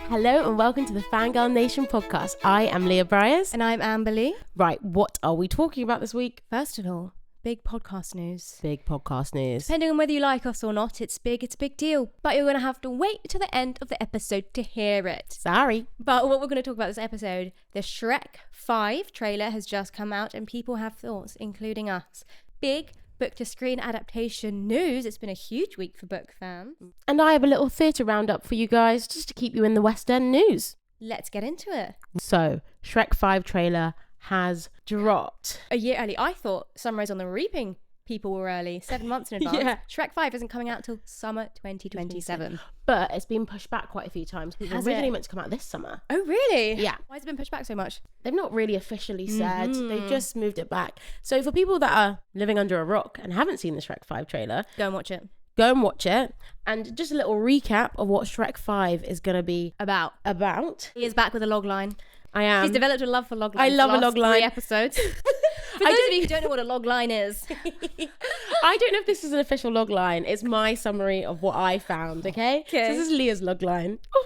Hello and welcome to the Fangirl Nation podcast. I am Leah Bryers. And I'm Amber Leah. Right, what are we talking about this week? First of all, big podcast news. Big podcast news. Depending on whether you like us or not, it's a big deal. But you're going to have to wait to the end of the episode to hear it. Sorry. But what we're going to talk about this episode, the Shrek 5 trailer has just come out and people have thoughts, including us. Big book-to-screen adaptation news. It's been a huge week for book fans. And I have a little theatre roundup for you guys just to keep you in the West End news. Let's get into it. So, Shrek 5 trailer has dropped. A year early. I thought Sunrise on the Reaping people were early, 7 months in advance. Yeah. Shrek 5 isn't coming out till summer 2027. But it's been pushed back quite a few times. It was Has originally it? meant to come out this summer. Oh, really? Yeah. Why has it been pushed back so much? They've not really officially said. They've just moved it back. So for people that are living under a rock and haven't seen the Shrek 5 trailer, Go and watch it. go and watch it. And just a little recap of what Shrek 5 is going to be About. about. He is back with a log line. I am. He's developed a love for log I lines. love the a last log line. 3 episodes. For those of you who don't know what a log line is. I don't know if this is an official log line. It's my summary of what I found, okay? Okay. So this is Leah's log line. Oh,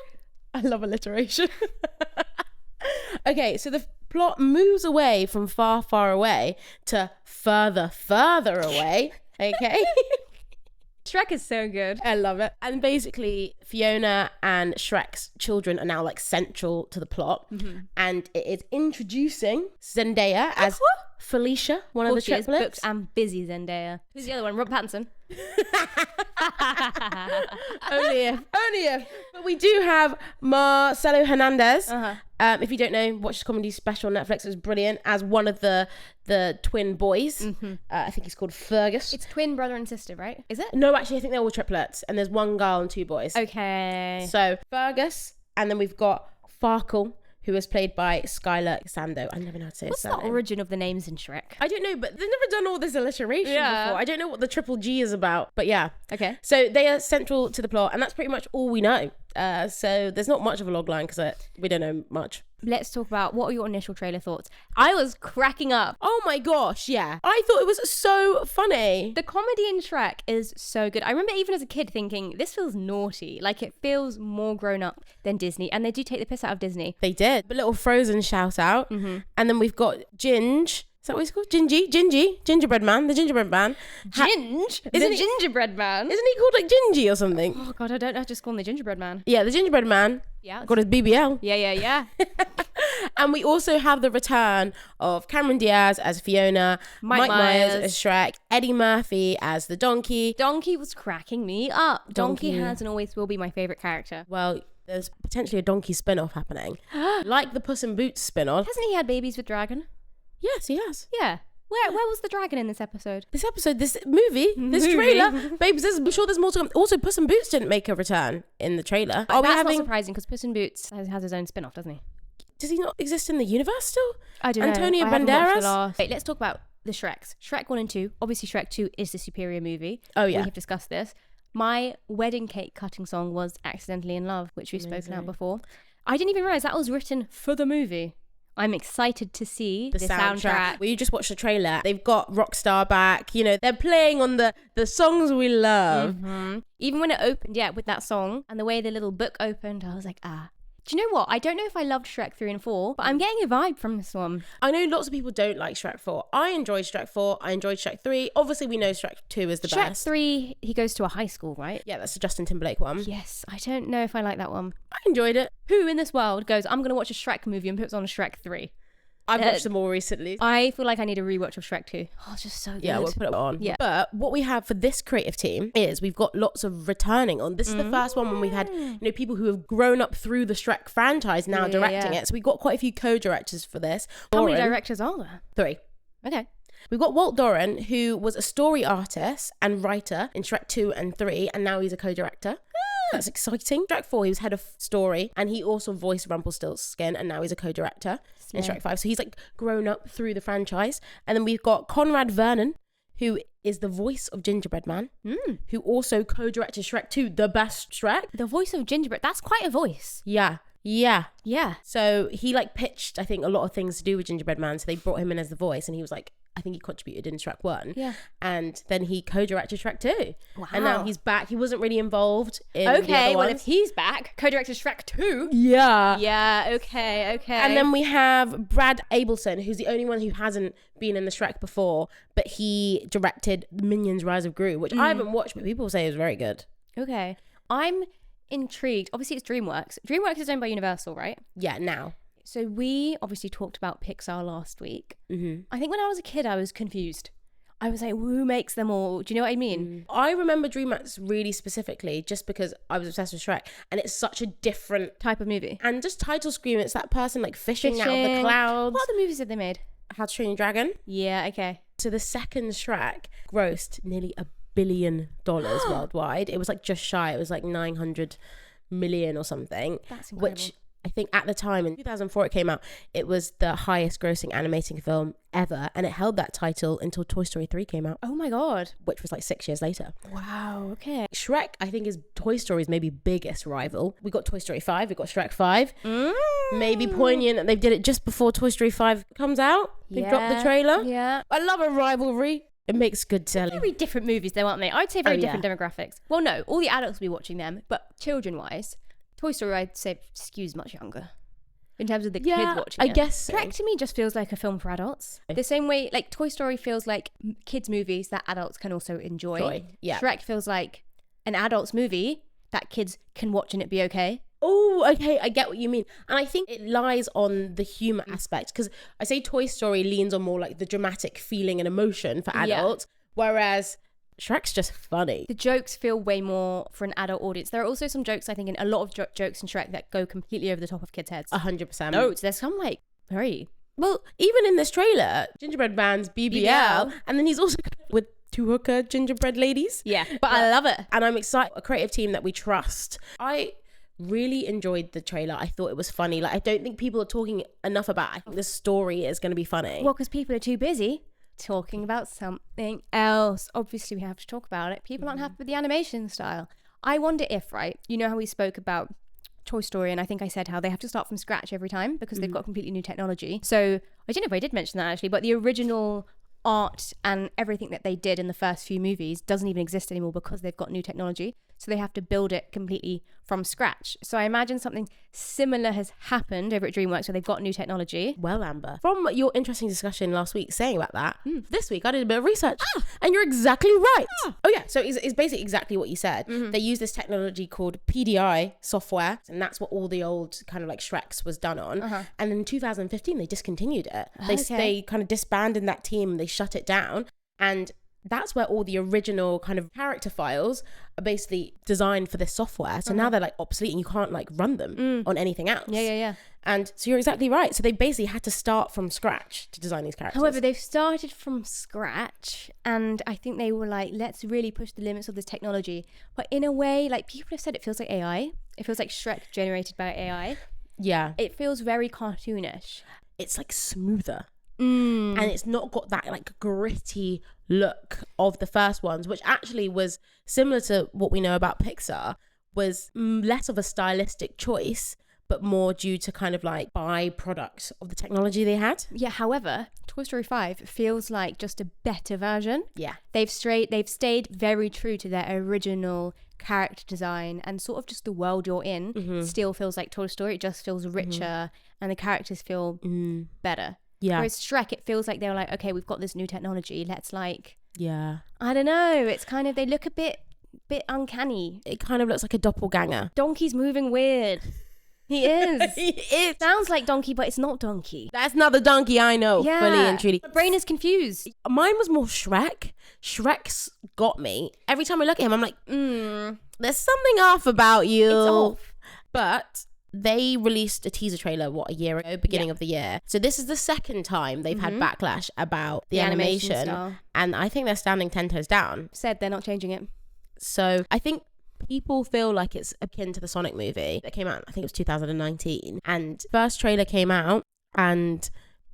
I love alliteration. Okay, so the plot moves away from far, far away to further, further away, okay? Shrek is so good. I love it. And basically, Fiona and Shrek's children are now like central to the plot. And it is introducing Zendaya as Felicia, one of the She is booked triplets. and busy, Zendaya. Who's the other one? Rob Pattinson. Only if. But we do have Marcelo Hernandez. Uh-huh. If you don't know, watch the comedy special on Netflix. It was brilliant as one of the twin boys. I think he's called Fergus. It's twin brother and sister, right? Is it? No, actually, I think they're all triplets, and there's one girl and 2 boys. Okay. So Fergus, and then we've got Farkle, who is played by Skylar Sando. I never know how to say his What's the surname. origin of the names in Shrek? I don't know, but they've never done all this alliteration Yeah. before. I don't know what the triple G is about, but yeah. Okay. So they are central to the plot, and that's pretty much all we know. So there's not much of a log line because we don't know much. Let's talk about what are your initial trailer thoughts. I was cracking up. Oh my gosh, yeah. I thought it was so funny. The comedy in Shrek is so good. I remember even as a kid thinking, this feels naughty. Like, it feels more grown up than Disney. And they do take the piss out of Disney. They did. A little Frozen shout out. And then we've got Ginge. Is that what he's called? Gingy? Gingerbread Man. The gingerbread man. Ginge? The Isn't he- gingerbread man? Isn't he called like Gingy or something? Oh, God, I don't know. Just call him the gingerbread man. Yeah, the gingerbread man. Yeah. Got his BBL. Yeah. And we also have the return of Cameron Diaz as Fiona, Mike Myers as Shrek, Eddie Murphy as the donkey. Donkey was cracking me up. Donkey Donkey. has and always will be my favourite character. Well, there's potentially a donkey spin-off happening. Like the Puss in Boots spin-off. Hasn't he had babies with Dragon? Yes, he has. Yeah. Where was the dragon in this episode? This episode, this movie, this trailer, babes, I'm sure there's more to come. Also, Puss in Boots didn't make a return in the trailer. Are we That's having... not surprising because Puss in Boots has his own spin-off, doesn't he? Does he not exist in the universe still? I don't Antonio know. I haven't watched Banderas? the last. Wait, let's talk about the Shreks. Shrek 1 and 2. Obviously, Shrek 2 is the superior movie. Oh, yeah. We have discussed this. My wedding cake cutting song was Accidentally in Love, which we've spoken about before. I didn't even realise that was written for the movie. I'm excited to see the soundtrack. Well, you just watched the trailer. They've got Rockstar back. You know, they're playing on the songs we love. Even when it opened, with that song and the way the little book opened, I was like, Do you know what? I don't know if I loved Shrek 3 and 4, but I'm getting a vibe from this one. I know lots of people don't like Shrek 4. I enjoyed Shrek 4. I enjoyed Shrek 3. Obviously, we know Shrek 2 is the Shrek best. 3, he goes to a high school, right? Yeah, that's the Justin Timberlake one. Yes, I don't know if I like that one. I enjoyed it. Who in this world goes, I'm going to watch a Shrek movie and puts on a Shrek 3? I've watched them all recently. I feel like I need a rewatch of Shrek 2. Oh, it's just so good. Yeah, we'll put it on. Yeah. But what we have for this creative team is we've got lots of returning on. This is the first one when we've had, people who have grown up through the Shrek franchise now directing it. So we've got quite a few co-directors for this. How many directors are there? 3. Okay. We've got Walt Doran, who was a story artist and writer in Shrek 2 and 3, and now he's a co-director. That's exciting. Shrek 4, he was head of story, and he also voiced Rumpelstiltskin, and now he's a co-director in Shrek 5. So he's like grown up through the franchise. And then we've got Conrad Vernon, who is the voice of Gingerbread Man, who also co-directed Shrek 2, the best Shrek. The voice of Gingerbread, that's quite a voice. Yeah. Yeah. Yeah. So he like pitched, I think, a lot of things to do with Gingerbread Man. So they brought him in as the voice, and he was like, I think he contributed in Shrek 1. Yeah. And then he co-directed Shrek 2. Wow. And now he's back. He wasn't really involved in the Okay, other well, ones. if he's back, co-director Shrek 2. Yeah. Yeah, okay. And then we have Brad Abelson, who's the only one who hasn't been in the Shrek before, but he directed Minions Rise of Gru, which I haven't watched, but people say is very good. Okay. I'm intrigued. Obviously, it's DreamWorks. DreamWorks is owned by Universal, right? Yeah, now. So we obviously talked about Pixar last week. Mm-hmm. I think when I was a kid, I was confused. I was like, who makes them all? Do you know what I mean? I remember DreamWorks really specifically just because I was obsessed with Shrek, and it's such a different Type of movie. and just title scream. It's that person like fishing out of the clouds. What other movies have they made? How to Train Your Dragon. Yeah, okay. So the second Shrek grossed nearly $1 billion worldwide. It was like just shy. It was like 900 million or something. That's incredible. Which I think at the time in 2004 it came out, it was the highest grossing animating film ever, and it held that title until Toy Story 3 came out, Oh my God. which was like 6 years later. Wow, okay. Shrek, I think, is Toy Story's maybe biggest rival. We got Toy Story 5, we got Shrek 5. Maybe poignant that they did it just before Toy Story 5 comes out. They dropped the trailer. Yeah. I love a rivalry. It makes good selling. Very different movies though, aren't they? I'd say very different demographics. Well, no, all the adults will be watching them, but children-wise, Toy Story, I'd say, skews much younger. In terms of the kids watching it. I guess so. Shrek to me just feels like a film for adults. The same way, like Toy Story feels like kids' movies that adults can also enjoy. Yeah. Shrek feels like an adult's movie that kids can watch and it be okay. Oh, okay, I get what you mean. And I think it lies on the humour aspect, because I say Toy Story leans on more like the dramatic feeling and emotion for adults, whereas Shrek's just funny. The jokes feel way more for an adult audience. There are also some jokes, I think, in a lot of jokes in Shrek that go completely over the top of kids' heads. 100%. No, there's some like very... Well, even in this trailer, Gingerbread Man's BBL, and then he's also with 2 hooker gingerbread ladies. Yeah, but I love it. And I'm excited. A creative team that we trust. I really enjoyed the trailer. I thought it was funny. Like, I don't think people are talking enough about it. I think the story is going to be funny. Well, because people are too busy talking about something else. Obviously, we have to talk about it. People aren't happy with the animation style. I wonder if, right, you know how we spoke about Toy Story, and I think I said how they have to start from scratch every time because they've got completely new technology. So I don't know if I did mention that actually, but the original art and everything that they did in the first few movies doesn't even exist anymore because they've got new technology. So they have to build it completely from scratch. So I imagine something similar has happened over at DreamWorks where they've got new technology. Well, Amber, from your interesting discussion last week saying about that, this week I did a bit of research and you're exactly right. Oh yeah, so it's basically exactly what you said. They use this technology called PDI software, and that's what all the old kind of like Shreks was done on. And in 2015 they discontinued it. They kind of disbanded that team, they shut it down, and that's where all the original kind of character files are basically designed for this software. So now they're like obsolete and you can't like run them on anything else. Yeah. And so you're exactly right. So they basically had to start from scratch to design these characters. However, they've started from scratch, and I think they were like, let's really push the limits of this technology. But in a way, like people have said, it feels like AI. It feels like Shrek generated by AI. Yeah. It feels very cartoonish. It's like smoother. And it's not got that like gritty look of the first ones, which actually was similar to what we know about Pixar, was less of a stylistic choice, but more due to kind of like byproduct of the technology they had. Yeah, however, Toy Story 5 feels like just a better version. Yeah. They've stayed very true to their original character design, and sort of just the world you're in still feels like Toy Story. It just feels richer and the characters feel better. Yeah. Whereas Shrek, it feels like they were like, okay, we've got this new technology. Let's like, yeah. I don't know. It's kind of, they look a bit uncanny. It kind of looks like a doppelganger. Donkey's moving weird. He is. It sounds like Donkey, but it's not Donkey. That's not the donkey I know, fully and truly. My brain is confused. Mine was more Shrek. Shrek's got me. Every time I look at him, I'm like, there's something off about you. It's off. But they released a teaser trailer, a year ago, beginning of the year. So this is the second time they've had backlash about the animation. Style. And I think they're standing 10 toes down. Said they're not changing it. So I think people feel like it's akin to the Sonic movie that came out, I think it was 2019. And first trailer came out and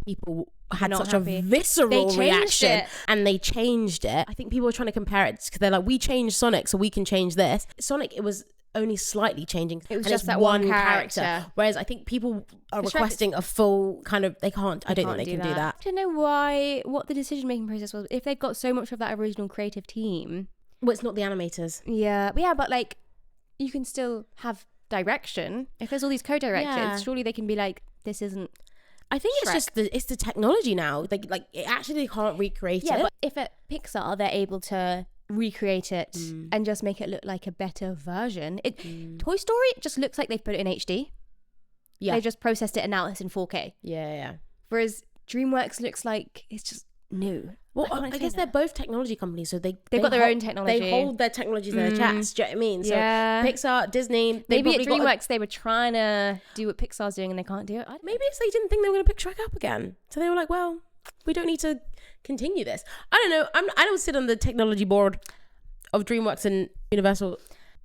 people had Not such happy. a visceral reaction it. and they changed it. I think people were trying to compare it because they're like, we changed Sonic so we can change this. Sonic, it was only slightly changing. It was and just it's that one character. Whereas I think people are Shrek requesting a full kind of, they can't. I don't think they can do that. I don't know what the decision-making process was. If they've got so much of that original creative team. Well, it's not the animators. Yeah, but like, you can still have direction. If there's all these co-directors, surely they can be like, this isn't I think Shrek. It's just it's the technology now. Like it actually can't recreate it. Yeah, but if at Pixar they're able to recreate it and just make it look like a better version. Toy Story just looks like they've put it in HD. Yeah. They just processed it and now it's in 4K. Yeah. Whereas DreamWorks looks like it's just new. Well, I guess they're both technology companies, so they've got their own technology. They hold their technologies in their chests. Do you know what I mean? So Yeah. Pixar, Disney, Maybe at DreamWorks they were trying to do what Pixar's doing and they can't do it. Maybe it's they didn't think they were going to pick Shrek up again, so they were like, well, we don't need to continue this. I don't know. I don't sit on the technology board of DreamWorks and Universal.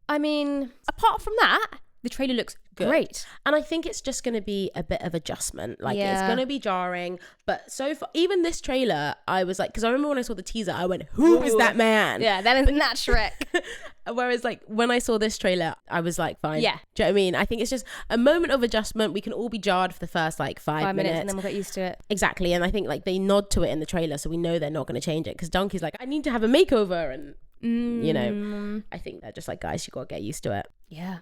I mean, apart from that, the trailer looks great. And I think it's just going to be a bit of adjustment. Like, it's going to be jarring. But so far, even this trailer, I was like, because I remember when I saw the teaser, I went, who is that man? Yeah, that isn't that Shrek. Whereas, like, when I saw this trailer, I was like, fine. Yeah. Do you know what I mean? I think it's just a moment of adjustment. We can all be jarred for the first, like, 5 minutes. And then we'll get used to it. Exactly. And I think, like, they nod to it in the trailer, so we know they're not going to change it. Because Donkey's like, I need to have a makeover. And, you know, I think they're just like, guys, you got to get used to it. Yeah.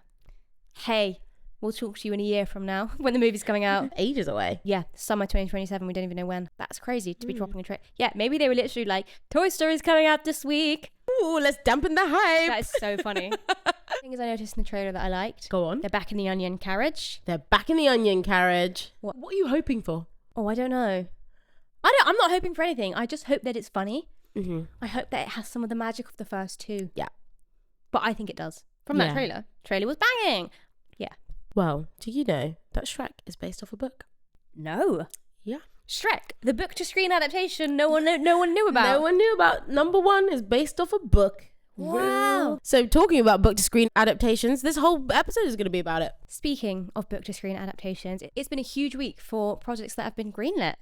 Hey, we'll talk to you in a year from now when the movie's coming out. Ages away. Yeah, summer 2027. We don't even know when. That's crazy to be dropping a trailer. Yeah, maybe they were literally like, Toy Story's coming out this week. Ooh, let's dampen the hype. That is so funny. The thing is, I noticed in the trailer that I liked. Go on. They're back in the onion carriage. They're back in the onion carriage. What are you hoping for? Oh, I don't know. I'm not hoping for anything. I just hope that it's funny. Mm-hmm. I hope that it has some of the magic of the first two. Yeah. But I think it does. From that trailer. Trailer was banging. Yeah. Well, do you know that Shrek is based off a book? No. Yeah. Shrek, the book to screen adaptation no one knew about. No one knew about. Number one is based off a book. Wow. So talking about book to screen adaptations, this whole episode is going to be about it. Speaking of book to screen adaptations, it's been a huge week for projects that have been greenlit.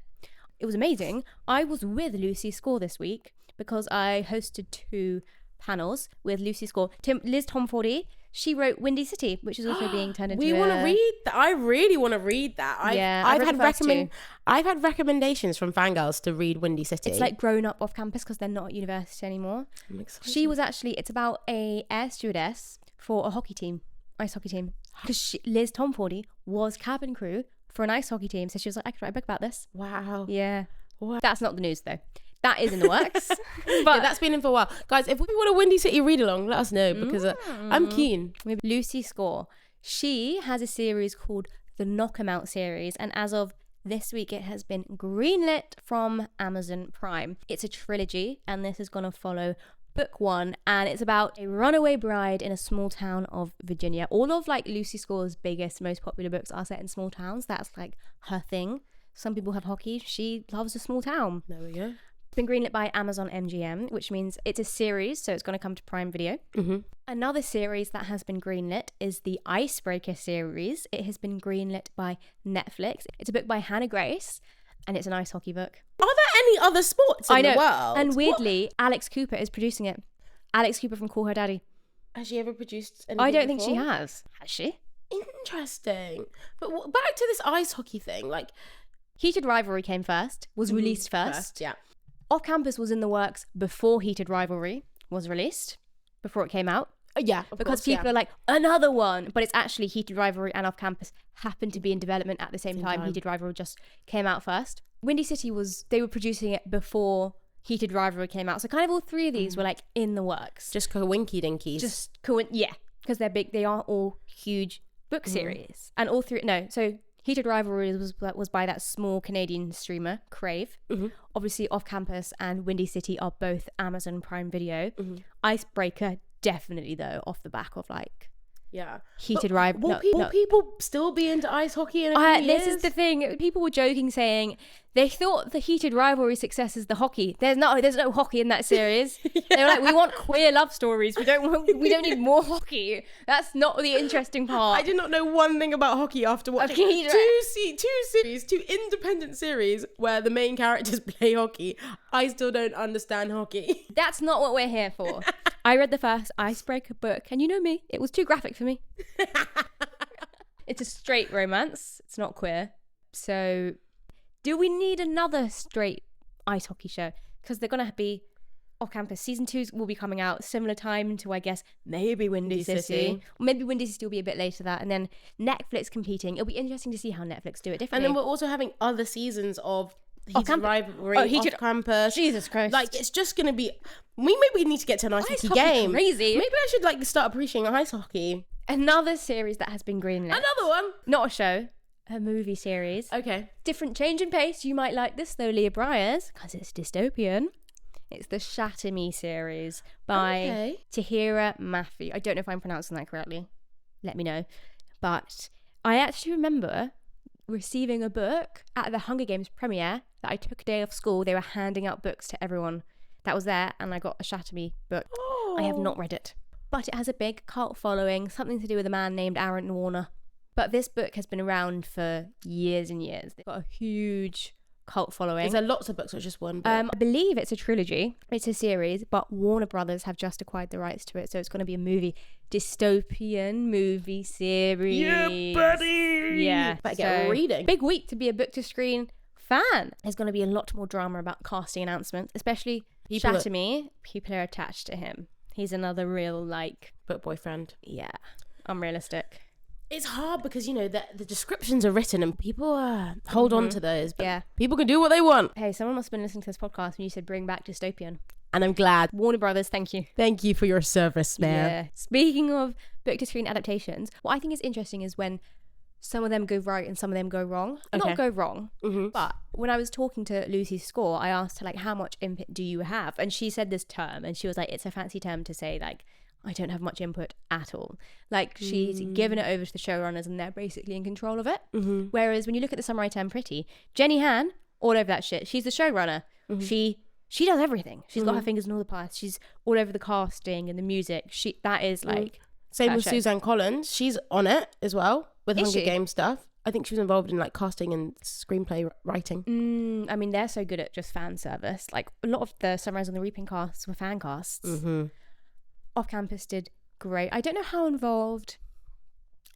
It was amazing. I was with Lucy Score this week because I hosted 2 panels with Lucy Score. Liz Tomfordy, she wrote Windy City, which is also being turned into We want to read that. I really want to read that. I've had recommendations from fangirls to read Windy City. It's like grown up off campus because they're not at university anymore. I'm excited. It's about a air stewardess for a hockey team, ice hockey team. Because Liz Tomfordy was cabin crew for an ice hockey team. So she was like, I could write a book about this. Wow. Yeah. Wow. That's not the news though. That is in the works. But that's been in for a while. Guys, if we want a Windy City read along, let us know because I'm keen. With Lucy Score, she has a series called the Knock 'Em Out series. And as of this week, it has been greenlit from Amazon Prime. It's a trilogy and this is going to follow book 1. And it's about a runaway bride in a small town of Virginia. All of like Lucy Score's biggest, most popular books are set in small towns. That's like her thing. Some people have hockey. She loves a small town. There we go. Been greenlit by Amazon MGM, which means it's a series, so it's going to come to Prime Video. Mm-hmm. Another series that has been greenlit is the Icebreaker series. It has been greenlit by Netflix. It's a book by Hannah Grace, and it's an ice hockey book. Are there any other sports in the world? And weirdly, Alex Cooper is producing it. Alex Cooper from Call Her Daddy. Has she ever produced anything I don't think before? she has. Has she? Interesting. But back to this ice hockey thing, like... Heated Rivalry came first, was released first. Yeah. Off Campus was in the works before Heated Rivalry was released, before it came out. Yeah, because people are like, another one. But it's actually Heated Rivalry and Off Campus happened to be in development at the same time. Heated Rivalry just came out first. Windy City they were producing it before Heated Rivalry came out. So kind of all 3 of these were like in the works. Just coinky dinkies. Yeah, because they're big. They are all huge book series. And all 3, so Heated Rivalry was by that small Canadian streamer, Crave. Mm-hmm. Obviously, Off Campus and Windy City are both Amazon Prime Video. Mm-hmm. Icebreaker, definitely, though, off the back of, like, Heated Rivalry. Will people still be into ice hockey in a few years? This is the thing. People were joking, saying they thought the Heated Rivalry success is the hockey. There's no hockey in that series. They were like, we want queer love stories. We don't need more hockey. That's not the interesting part. I did not know one thing about hockey after watching two independent series where the main characters play hockey. I still don't understand hockey. That's not what we're here for. I read the first Icebreaker book, and you know me, it was too graphic for me. It's a straight romance. It's not queer. So, do we need another straight ice hockey show? Because they're going to be off campus. Season 2 will be coming out similar time to, I guess, maybe Windy City. Or maybe Windy City will be a bit later that. And then Netflix competing. It'll be interesting to see how Netflix do it differently. And then we're also having other seasons of Off-campus. rivalry, off-campus. Jesus Christ. Like, it's just going to be... Maybe we need to get to an ice hockey hockey game. crazy. Maybe I should, like, start appreciating ice hockey. Another series that has been greenlit. Another one. Not a show. A movie series. Okay. Different change in pace. You might like this though, Leah Briers, because it's dystopian. It's the Shatter series by Tahira Mafi. I don't know if I'm pronouncing that correctly. Let me know. But I actually remember receiving a book at the Hunger Games premiere that I took a day off school. They were handing out books to everyone that was there, and I got a Shatter book. I have not read it. But it has a big cult following, something to do with a man named Aaron Warner. But this book has been around for years and years. They've got a huge cult following. Is there lots of books or just one book? I believe it's a trilogy. It's a series, but Warner Brothers have just acquired the rights to it, so it's going to be a dystopian movie series. Yeah, buddy! Yeah. Better get reading. Big week to be a book-to-screen fan. There's going to be a lot more drama about casting announcements, especially Shatter Me. People are attached to him. He's another real, like... book boyfriend. Yeah. Unrealistic. It's hard because, you know, the descriptions are written and people hold on to those. But yeah. People can do what they want. Hey, someone must have been listening to this podcast when you said bring back dystopian. And I'm glad. Warner Brothers, thank you. Thank you for your service, man. Yeah. Speaking of book-to-screen adaptations, what I think is interesting is when some of them go right and some of them go wrong. Okay. Not go wrong, but when I was talking to Lucy's score, I asked her, like, how much input do you have? And she said this term, and she was like, it's a fancy term to say, like, I don't have much input at all. Like, she's given it over to the showrunners and they're basically in control of it. Whereas when you look at The Summer I Turned Pretty, Jenny Han, all over that shit. She's the showrunner. She does everything. She's got her fingers in all the pies. She's all over the casting and the music. That is like... Same with Suzanne Collins. She's on it as well with Hunger Games stuff. I think she was involved in like casting and screenplay writing. I mean, they're so good at just fan service. Like, a lot of the Sunrise on the Reaping casts were fan casts. Off Campus did great. I don't know how involved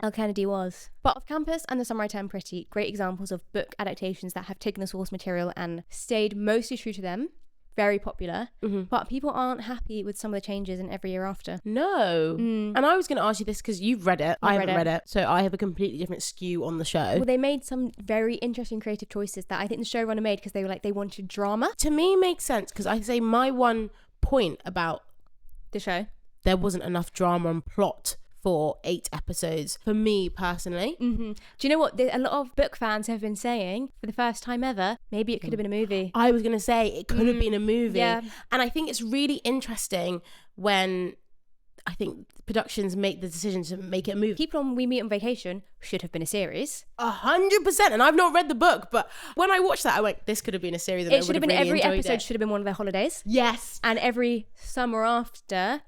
El Kennedy was, but Off Campus and The Summer I Turned Pretty, great examples of book adaptations that have taken the source material and stayed mostly true to them. Very popular, but people aren't happy with some of the changes in Every Year After. No. And I was going to ask you this because you've read it. I haven't read it. So I have a completely different skew on the show. Well, they made some very interesting creative choices that I think the showrunner made because they were like, they wanted drama. To me, makes sense because I say my one point about the show, there wasn't enough drama and plot for 8 episodes for me personally. Do you know what a lot of book fans have been saying for the first time ever? Maybe it could have been a movie. I was gonna say it could have been a movie. Yeah. And I think it's really interesting when I think productions make the decision to make it a movie. People on We Meet on Vacation should have been a series. 100%. And I've not read the book, but when I watched that, I went, this could have been a series. And it should have been really every enjoyed episode it. should have been one of their holidays. Yes. And every summer after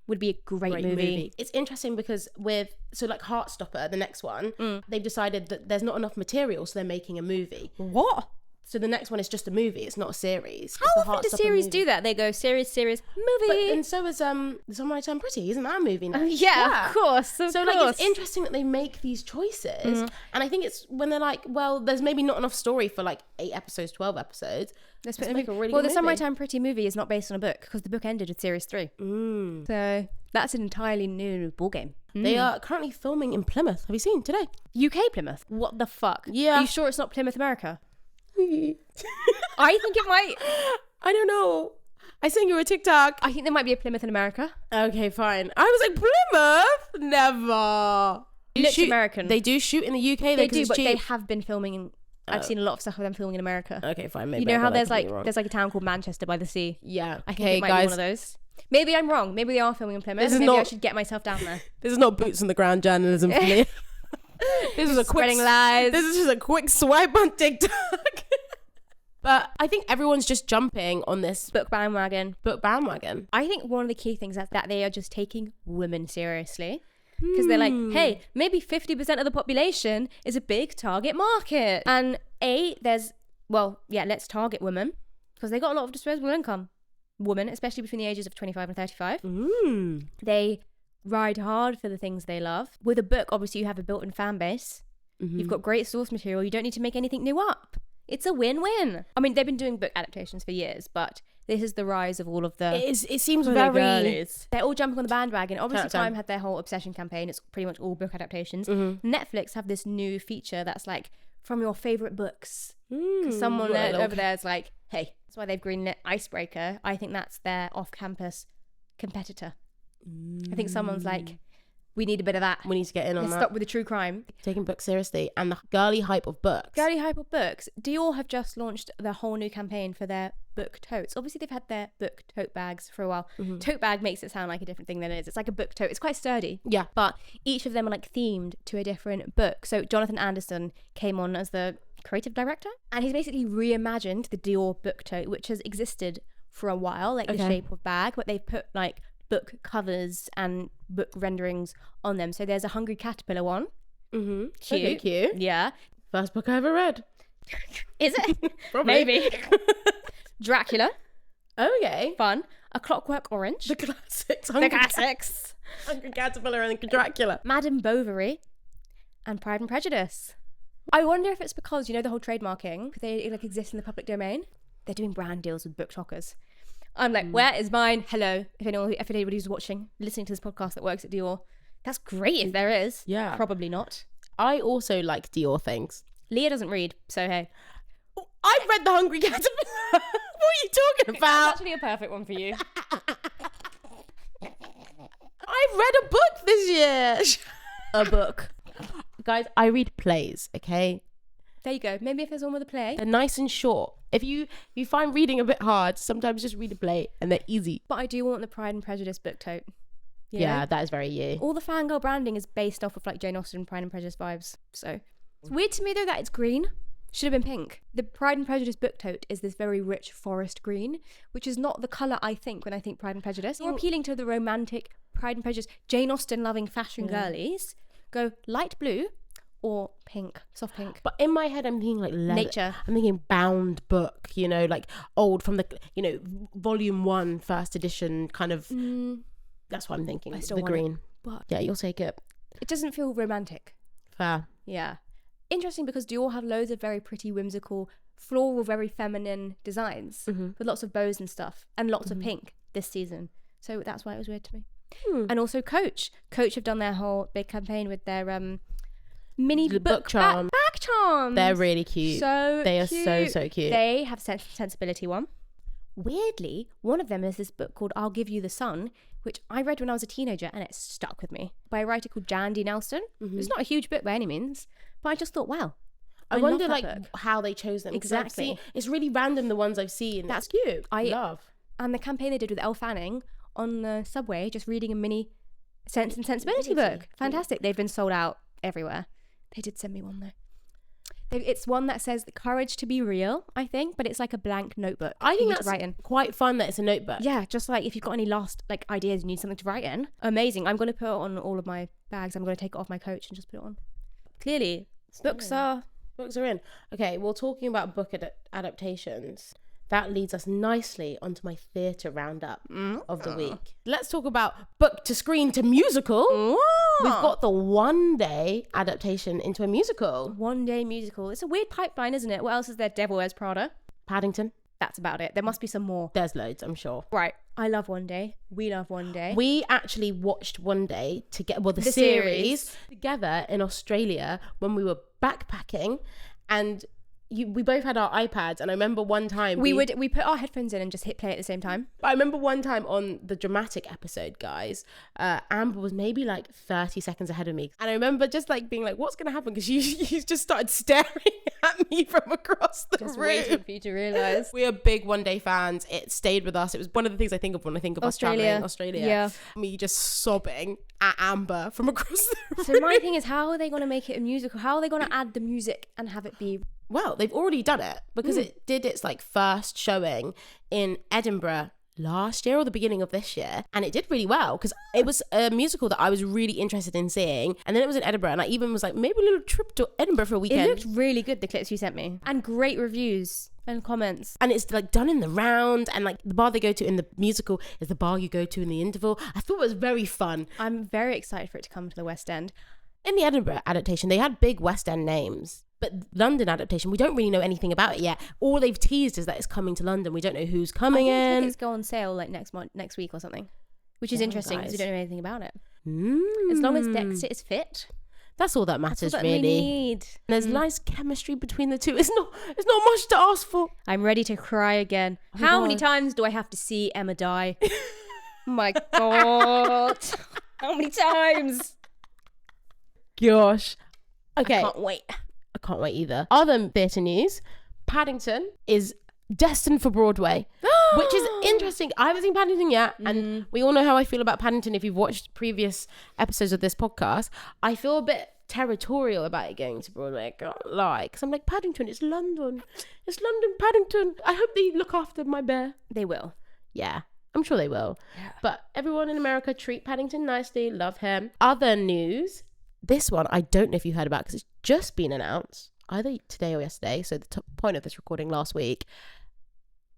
would be a great movie. It's interesting because like Heartstopper, the next one, they've decided that there's not enough material, so they're making a movie. What? So the next one is just a movie. It's not a series. How often do series do that? They go series, movie. And so is The Summer I Turned Pretty. Isn't that a movie now? Yeah, of course. So like, it's interesting that they make these choices. And I think it's when they're like, well, there's maybe not enough story for like 8 episodes, 12 episodes. Let's make a really good The Summer I movie. Turned Pretty movie is not based on a book because the book ended with series 3. So that's an entirely new ballgame. They are currently filming in Plymouth. Have you seen today? UK Plymouth? What the fuck? Yeah. Are you sure it's not Plymouth, America? I think it might. I don't know. I sent you a TikTok. I think there might be a Plymouth in America. Okay, fine. I was like, Plymouth? Never. It looks American. They do shoot in the UK. They do, but cheap. they have been filming in... I've seen a lot of stuff of them filming in America. Okay, fine. Maybe you know how there's like a town called Manchester by the sea? Yeah. I think it might be one of those. Maybe I'm wrong. Maybe they are filming in Plymouth. Maybe I should get myself down there. This is not boots on the ground journalism for me. This is a quick spreading lies. This is just a quick swipe on TikTok. But I think everyone's just jumping on this book bandwagon. I think one of the key things is that they are just taking women seriously. Because they're like, hey, maybe 50% of the population is a big target market. And let's target women because they got a lot of disposable income. woman, especially between the ages of 25 and 35. Mm. They ride hard for the things they love. With a book, obviously you have a built-in fan base. Mm-hmm. You've got great source material. You don't need to make anything new up. It's a win-win. I mean, they've been doing book adaptations for years, but this is the rise of all of the... It seems the very... girlies. They're all jumping on the bandwagon. Obviously, Time. Time had their whole obsession campaign. It's pretty much all book adaptations. Mm-hmm. Netflix have this new feature that's like, from your favourite books. Because someone over there is like, hey, that's why they've greenlit Icebreaker. I think that's their off-campus competitor. I think someone's like, we need a bit of that. We need to get in on Let's that. stop with the true crime. Taking books seriously and the girly hype of books. Girly Hyper Books. Dior have just launched their whole new campaign for their book totes. Obviously, they've had their book tote bags for a while. Mm-hmm. Tote bag makes it sound like a different thing than it is. It's like a book tote. It's quite sturdy. Yeah. But each of them are like themed to a different book. So Jonathan Anderson came on as the creative director, and he's basically reimagined the Dior book tote, which has existed for a while, like the shape of bag, but they've put like book covers and book renderings on them. So there's a Hungry Caterpillar one. Mm-hmm. Cute. Okay, cute. Yeah. First book I ever read. Is it? Probably. Maybe. Dracula. Okay. Fun. A Clockwork Orange. The classics. The classics. Hungry Caterpillar and Dracula. Madame Bovary and Pride and Prejudice. I wonder if it's because, you know, the whole trademarking, they like exist in the public domain. They're doing brand deals with BookTokers. I'm like, where is mine? Hello. If anybody's watching, listening to this podcast that works at Dior, that's great if there is. Yeah. Probably not. I also like Dior things. Leah doesn't read, so hey. I've read The Hungry Caterpillar. What are you talking about? That's actually a perfect one for you. I've read a book this year. A book. Guys, I read plays, okay? There you go. Maybe if there's one with a play. They're nice and short. If you find reading a bit hard, sometimes just read a play and they're easy. But I do want the Pride and Prejudice book tote. You Yeah, know? that is very you. All the fangirl branding is based off of like Jane Austen Pride and Prejudice vibes. So it's weird to me though that it's green. Should have been pink. The Pride and Prejudice book tote is this very rich forest green, which is not the colour I think when I think Pride and Prejudice. More appealing to the romantic Pride and Prejudice, Jane Austen loving fashion girlies. Go light blue or pink, soft pink. But in my head, I'm thinking like leather. Nature. I'm thinking bound book, you know, like old from the, you know, volume 1, first edition kind of. That's what I'm thinking. I still the want green. it, but Yeah, you'll take it. it doesn't feel romantic. Fair. Yeah. Interesting because Dior have loads of very pretty, whimsical, floral, very feminine designs with lots of bows and stuff and lots of pink this season. So that's why it was weird to me. And also Coach have done their whole big campaign with their mini book charm. back charms. They're really cute. They are cute. so cute. They have Sensibility one. Weirdly, one of them is this book called I'll Give You the Sun, which I read when I was a teenager and it stuck with me, by a writer called Jandy Nelson. It's not a huge book by any means, but I just thought, wow. I love wonder that like book. how they chose them. 'Cause I've Exactly. seen- it's really random the ones I've seen. That's cute. I love. And the campaign they did with Elle Fanning on the subway, just reading a mini Sense and Sensibility book. Fantastic. They've been sold out everywhere. They did send me one though. It's one that says the courage to be real, I think, but it's like a blank notebook. I you think need to that's write in. quite fun that it's a notebook. Yeah, just like if you've got any last like ideas, you need something to write in. Amazing. I'm going to put it on all of my bags. I'm going to take it off my coach and just put it on. Clearly, books are in. Okay, well, talking about book adaptations, that leads us nicely onto my theatre roundup of the week. Let's talk about book to screen to musical. We've got the one-day adaptation into a musical. one-day musical. It's a weird pipeline, isn't it? What else is there? Devil Wears Prada. Paddington. That's about it. There must be some more. There's loads, I'm sure. Right. I love One Day. We love One Day. We actually watched One Day together, well, the series series together in Australia when we were backpacking, and we both had our iPads, and I remember one time we put our headphones in and just hit play at the same time. I remember one time on the dramatic episode, guys, Amber was maybe like 30 seconds ahead of me, and I remember just like being like, what's gonna happen, because you just started staring at me from across the room. Waiting for you to realise. We are big One Day fans. It stayed with us. It was one of the things I think of when I think of us traveling Australia. Yeah. Me just sobbing at Amber from across the room. So my thing is, how are they going to make it a musical? How are they going to add the music and have it be... Well, they've already done it, because it did its like first showing in Edinburgh last year or the beginning of this year, and it did really well, because it was a musical that I was really interested in seeing, and then it was in Edinburgh, and I even was like, maybe a little trip to Edinburgh for a weekend. It looked really good, the clips you sent me, and great reviews And comments. And it's like done in the round, and like the bar they go to in the musical is the bar you go to in the interval. I thought it was very fun. I'm very excited for it to come to the West End. In the Edinburgh adaptation, they had big West End names, but London adaptation, we don't really know anything about it yet. All they've teased is that it's coming to London. We don't know who's coming in. Tickets go on sale like next week or something, which is interesting because we don't know anything about it. Mm. As long as Dexter is fit, that's all that matters, that's all that really. we need. There's nice chemistry between the two. It's not much to ask for. I'm ready to cry again. Oh How God. many times do I have to see Emma die? My God. How many times? Gosh. Okay. I can't wait. I can't wait either. Other theatre news, Paddington is destined for Broadway, which is interesting. I haven't seen Paddington yet, and we all know how I feel about Paddington if you've watched previous episodes of this podcast. I feel a bit territorial about it going to Broadway, I can't lie, because I'm like, Paddington, it's London, Paddington. I hope they look after my bear. They will. Yeah, I'm sure they will. Yeah. But everyone in America treat Paddington nicely, love him. Other news, this one I don't know if you heard about because it's just been announced either today or yesterday, so the point of this recording last week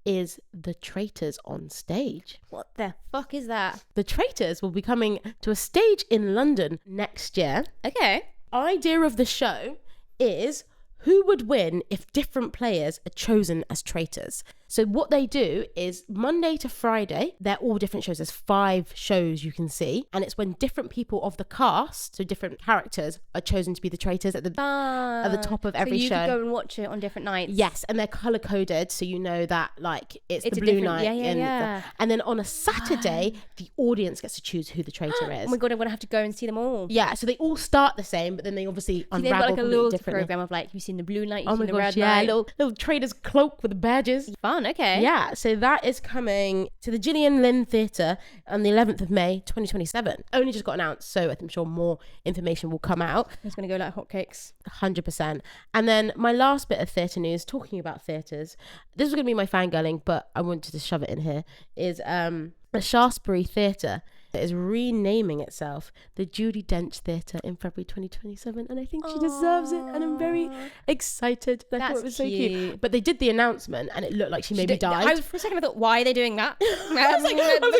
is the Traitors on stage. What the fuck is that? The Traitors will be coming to a stage in London next year. Okay. Idea of the show is who would win if different players are chosen as traitors. So what they do is Monday to Friday, they're all different shows. There's 5 shows you can see. And it's when different people of the cast, so different characters, are chosen to be the traitors at the top of every show. So you could go and watch it on different nights. Yes, and they're colour-coded, so you know that like it's the a blue different night. Yeah. And then on a Saturday, the audience gets to choose who the traitor is. Oh my God, I want to have to go and see them all. Yeah, so they all start the same, but then they obviously unravel They've got like a completely loyalty differently. program of like, you've seen the blue night, Oh you've my seen the gosh, red yeah, night. little trader's cloak with badges. Fun, okay. Yeah, so that is coming to the Gillian Lynn Theatre on the 11th of May 2027. Only just got announced, so I'm sure more information will come out. It's going to go like hotcakes. 100%. And then my last bit of theatre news, talking about theatres, this was going to be my fangirling, but I wanted to shove it in here, is the Shaftesbury Theatre that is renaming itself the Judi Dench Theatre in February 2027, and I think she deserves it, and I'm very excited. I thought it was so cute. But they did the announcement and it looked like she maybe died. For a second I thought, why are they doing that? I was like, no, not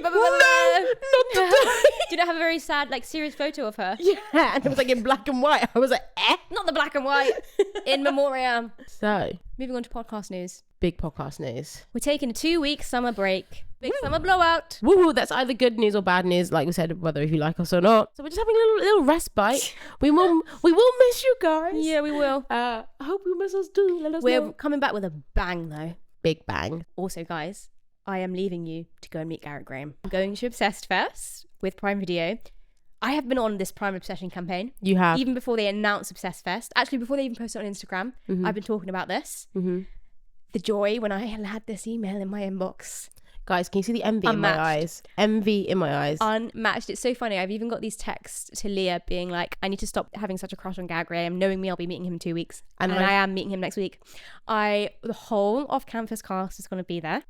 today. Did it have a very sad, like, serious photo of her? Yeah, and it was like in black and white. I was like, Not the black and white. In memoriam. So, moving on to podcast news. big podcast news. We're taking a 2-week summer break. Big summer blowout. Woo, that's either good news or bad news, like we said, whether if you like us or not. So we're just having a little respite. We will miss you guys. Yeah, we will. I hope you miss us too. Let us We're know. coming back with a bang, though. Big bang. Also, guys, I am leaving you to go and meet Garrett Graham. I'm going to Obsessed Fest with Prime Video. I have been on this Prime Obsession campaign. You have. Even before they announced Obsessed Fest. Actually, before they even posted it on Instagram, I've been talking about this. Mm-hmm. The joy when I had this email in my inbox. Guys, can you see the envy Unmatched. in my eyes? Envy in my eyes. Unmatched. It's so funny. I've even got these texts to Leah being like, I need to stop having such a crush on Garrett Graham, knowing me I'll be meeting him in 2 weeks. And I am meeting him next week. The whole off-campus cast is going to be there.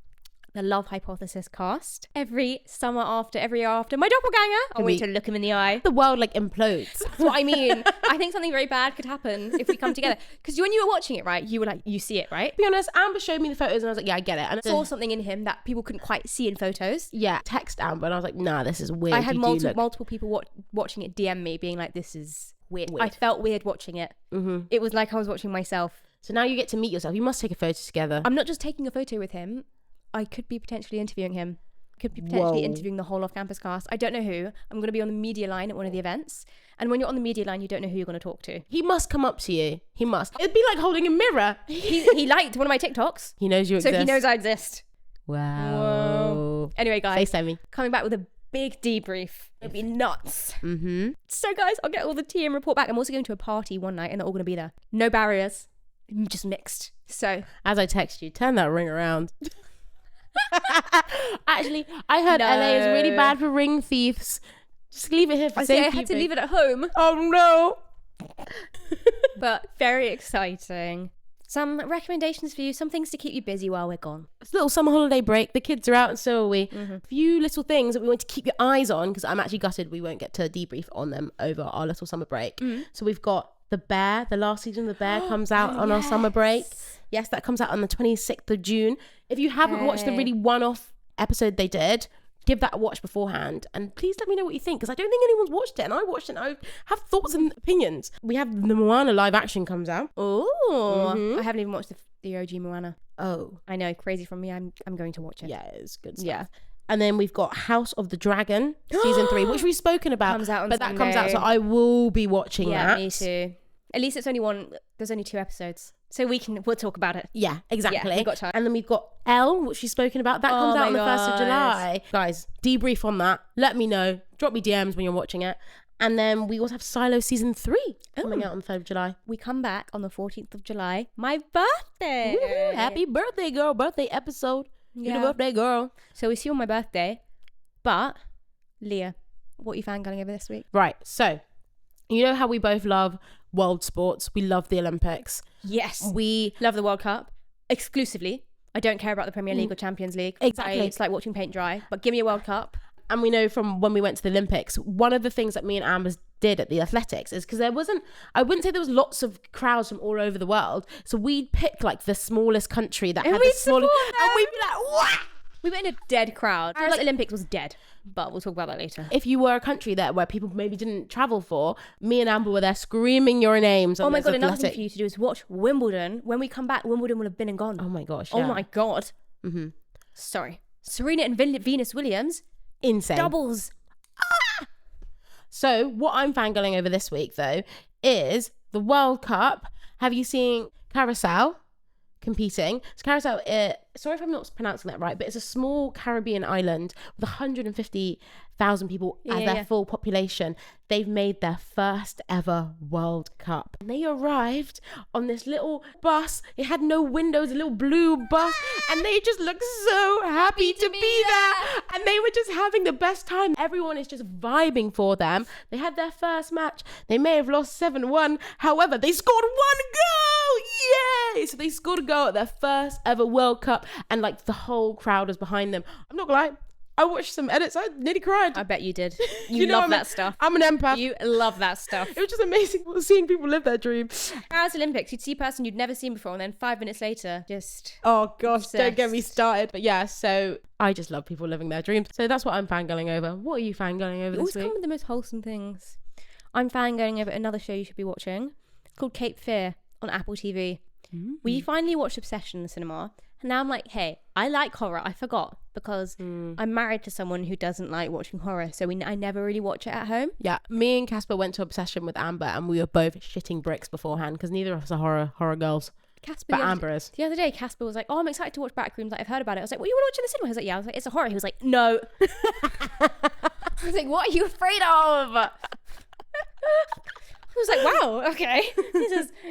The Love Hypothesis cast. Every summer after, every year after. My doppelganger. I'll wait to look him in the eye. The world like implodes. That's what I mean. I think something very bad could happen if we come together. Because when you were watching it, right, you were like, you see it, right? To be honest, Amber showed me the photos and I was like, yeah, I get it. And I saw something in him that people couldn't quite see in photos. Yeah, text Amber and I was like, nah, this is weird. I had multiple people watching it DM me being like, this is weird. I felt weird watching it. Mm-hmm. It was like I was watching myself. So now you get to meet yourself. You must take a photo together. I'm not just taking a photo with him. I could be potentially interviewing him. Could be potentially interviewing the whole off-campus cast. I don't know who. I'm going to be on the media line at one of the events. And when you're on the media line, you don't know who you're going to talk to. He must come up to you. He must. It'd be like holding a mirror. He liked one of my TikToks. He knows you exist. So he knows I exist. Wow. Whoa. Anyway, guys. FaceTime me. Coming back with a big debrief. It'd be nuts. Mm-hmm. So guys, I'll get all the tea and report back. I'm also going to a party one night and they're all going to be there. No barriers. Just mixed. So. As I text you, turn that ring around. Actually, I heard LA is really bad for ring thieves. Just leave it here for safety. I had to leave it at home. Oh no. But very exciting. Some recommendations for you, some things to keep you busy while we're gone. It's a little summer holiday break. The kids are out and so are we. Mm-hmm. A few little things that we want to keep your eyes on, because I'm actually gutted we won't get to debrief on them over our little summer break. Mm-hmm. So we've got The Bear, the last season of The Bear comes out on our summer break. Yes, that comes out on the 26th of June. If you haven't watched the really one-off episode they did, give that a watch beforehand. And please let me know what you think, because I don't think anyone's watched it. And I watched it and I have thoughts and opinions. We have the Moana live action comes out. Oh, I haven't even watched the OG Moana. Oh. I know, crazy from me. I'm going to watch it. Yeah, it's good stuff. Yeah. And then we've got House of the Dragon season 3, which we've spoken about. Comes out on but Sunday. that comes out, so I will be watching that. Yeah, me too. At least it's only one. There's only 2 episodes, so we'll talk about it. Yeah, exactly. Yeah, we've got time. And then we've got Elle, which she's spoken about. That comes out on the 1st of July. Guys, debrief on that. Let me know. Drop me DMs when you're watching it. And then we also have Silo season 3 coming out on the 3rd of July. We come back on the 14th of July. My birthday. Woo-hoo. Happy birthday, girl. Birthday episode. You're the birthday girl. So we see you on my birthday. But, Leah, what are you fangirling over this week? Right. So, you know how we both love world sports. We love the Olympics. Yes. We love the World Cup. Exclusively. I don't care about the Premier League or Champions League. Exactly. It's like watching paint dry. But give me a World Cup. And we know from when we went to the Olympics, one of the things that me and Amber did at the athletics is because I wouldn't say there was lots of crowds from all over the world. So we'd pick like the smallest country that had the smallest. And we'd be like, what? We were in a dead crowd. Paris Olympics was dead. But we'll talk about that later. If you were a country there where people maybe didn't travel for, me and Amber were there screaming your names. Oh my God, another thing for you to do is watch Wimbledon. When we come back, Wimbledon will have been and gone. Oh my gosh. Oh yeah. my God. Mm-hmm. Sorry. Serena and Venus Williams. Insane. Doubles. Ah! So what I'm fangirling over this week though is the World Cup. Have you seen Curaçao competing? So Curaçao, sorry if I'm not pronouncing that right, but it's a small Caribbean island with 150,000 people as their full population. They've made their first ever World Cup. And they arrived on this little bus. It had no windows, a little blue bus, and they just looked so happy to be there. And they were just having the best time. Everyone is just vibing for them. They had their first match. They may have lost 7-1. However, they scored 1 goal. Yay! So they scored a goal at their first ever World Cup, and like the whole crowd was behind them. I'm not gonna lie, I watched some edits. I nearly cried. I bet you did. You love that stuff. I'm an empath. You love that stuff. It was just amazing seeing people live their dream. Paris Olympics, you'd see a person you'd never seen before, and then 5 minutes later, just... Oh gosh, obsessed. Don't get me started. But yeah, so I just love people living their dreams. So that's what I'm fangirling over. What are you fangirling over You this always week? come with the most wholesome things. I'm fangirling over another show you should be watching. It's called Cape Fear on Apple TV. We finally watched Obsession in the cinema, and now I'm like, hey, I like horror. I forgot because I'm married to someone who doesn't like watching horror, so I never really watch it at home. Yeah, me and Casper went to Obsession with Amber, and we were both shitting bricks beforehand because neither of us are horror girls. Casper, but Amber is. The other day, Casper was like, "Oh, I'm excited to watch Backrooms. Like, I've heard about it." I was like, "Well, you want to watch it in the cinema?" He was like, "Yeah." I was like, "It's a horror." He was like, "No." I was like, "What are you afraid of?" I was like, wow, okay.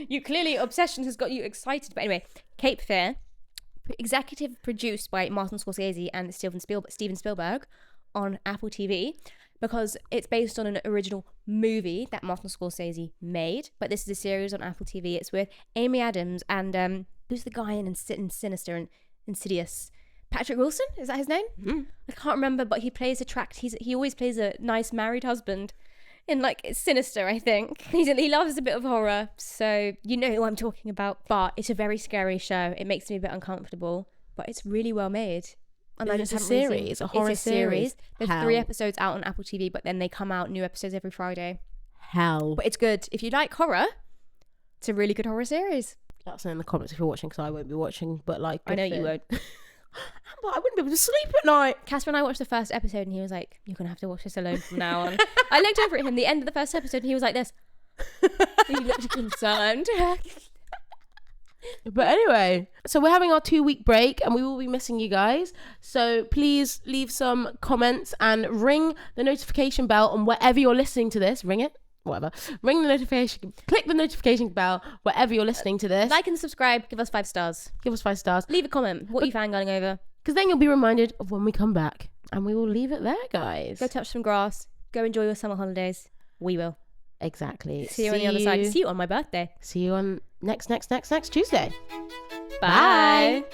You clearly, Obsession has got you excited. But anyway, Cape Fear, executive produced by Martin Scorsese and Steven Spielberg on Apple TV, because it's based on an original movie that Martin Scorsese made. But this is a series on Apple TV. It's with Amy Adams and who's the guy in Sinister and Insidious? Patrick Wilson? Is that his name? I can't remember, but he plays he always plays a nice married husband. In like Sinister, I think. He loves a bit of horror, so you know who I'm talking about. But it's a very scary show. It makes me a bit uncomfortable, but it's really well made. And it's a series, a horror series. There's 3 episodes out on Apple TV, but then they come out new episodes every Friday. Hell. But it's good. If you like horror, it's a really good horror series. Let us know in the comments if you're watching, because I won't be watching, but like... I know you won't. But I wouldn't be able to sleep at night. Casper and I watched the first episode and he was like, "You're going to have to watch this alone from now on." I looked over at him the end of the first episode and he was like this. He looked concerned. But anyway, so we're having our 2-week break and we will be missing you guys. So please leave some comments and ring the notification bell on wherever you're listening to this. Ring it. Whatever. Ring the notification. Click the notification bell wherever you're listening to this. Like and subscribe. Give us 5 stars. Give us 5 stars. Leave a comment. What are you fangirling over? Because then you'll be reminded of when we come back. And we will leave it there, guys. Go touch some grass. Go enjoy your summer holidays. We will. Exactly. See you on the other side. See you on my birthday. See you on next Tuesday. Bye.